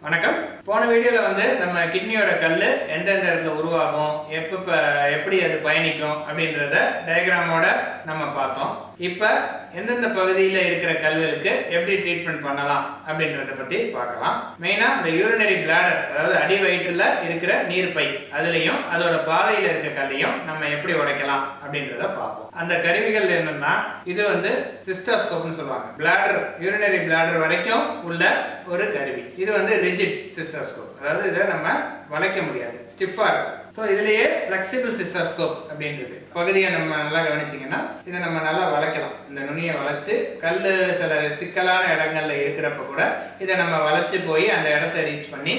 வணக்கம். போன வீடியோவில் நம்ம கிட்னியோட கல் எந்தெந்த இடத்துல உருவாகும், எப்படி அது பயணிக்கும் அப்படின்றத டயக்ராமோட நம்ம பார்த்தோம். இப்போ எந்தெந்த பகுதியில் இருக்கிற கல்லுகளுக்கு எப்படி ட்ரீட்மெண்ட் பண்ணலாம் அப்படின்றத பற்றி பார்க்கலாம். மெயினாக இந்த யூரினரி பிளாடர், அதாவது அடி வயிற்றில் இருக்கிற நீர்ப்பை, அதுலேயும் அதோட பாதையில் இருக்க கல்லையும் நம்ம எப்படி உடைக்கலாம் அப்படின்றத பார்ப்போம். அந்த கருவிகள் என்னன்னா, இது சிஸ்டோஸ்கோப்னு சொல்லுவாங்க. பிளாடர், யூரினரி பிளாடர் வரைக்கும் உள்ள ஒரு கருவி. இது ரிஜிட் சிஸ்டோஸ்கோப், அதாவது இதை நம்ம வளைக்க முடியாது, ஸ்டிஃபா இருக்கும். ஸோ இதுலேயே ஃப்ளெக்சிபிள் சிஸ்டோஸ்கோப் அப்படின்னு இருக்கு. பகுதியை நம்ம நல்லா கவனிச்சிங்கன்னா இதை நம்ம நல்லா வளைக்கலாம். இந்த நுனியை வளைச்சு கல் சில சிக்கலான இடங்கள்ல இருக்கிறப்ப கூட இதை நம்ம வளைச்சு போய் அந்த இடத்த ரீச் பண்ணி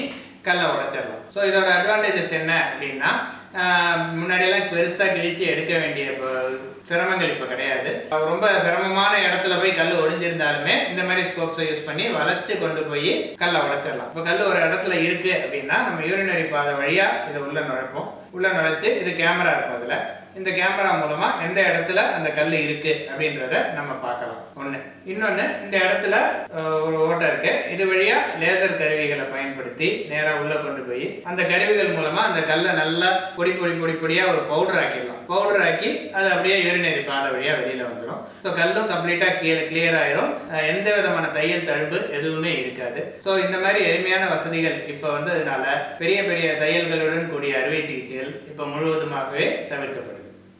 கல்லை உடைச்சிடலாம். ஸோ இதோட அட்வான்டேஜஸ் என்ன அப்படின்னா, முன்னாடியெல்லாம் பெருசாக கிழிச்சு எடுக்க வேண்டிய சிரமங்கள் இப்போ கிடையாது. ரொம்ப சிரமமான இடத்துல போய் கல் ஒடிஞ்சிருந்தாலுமே இந்த மாதிரி ஸ்கோப்ஸை யூஸ் பண்ணி வளைச்சு கொண்டு போய் கல்லை உடைச்சிடலாம். இப்போ கல் ஒரு இடத்துல இருக்கு அப்படின்னா நம்ம யூரினரி பாதை வழியா இதை உள்ள நுழைப்போம். உள்ள நுழைச்சு இது கேமரா இருக்கும். அதுல இந்த கேமரா மூலமா எந்த இடத்துல அந்த கல் இருக்கு அப்படின்றத நம்ம பார்க்கலாம். ஒண்ணு. இன்னொன்னு, இந்த இடத்துல ஒரு ஓட்டை இருக்கு. இது வழியா லேசர் கருவிகளை பயன்படுத்தி நேரா உள்ள கொண்டு போய் அந்த கருவிகள் மூலமா அந்த கல்லை நல்லா பொடியா ஒரு பவுடர் ஆக்கிடலாம். பவுடர் ஆக்கி அது அப்படியே யூரினரி பாதை வழியா வெளியில வந்துடும். ஸோ கல்லும் கம்ப்ளீட்டா கிளியர் ஆயிடும். எந்த விதமான தையல் தழும்பு எதுவுமே இருக்காது. ஸோ இந்த மாதிரி எளிமையான வசதிகள் இப்போ வந்ததுனால பெரிய தையல்களுடன் கூடிய அறுவை சிகிச்சைகள் இப்போ முழுவதுமாகவே தவிர்க்கப்படுது.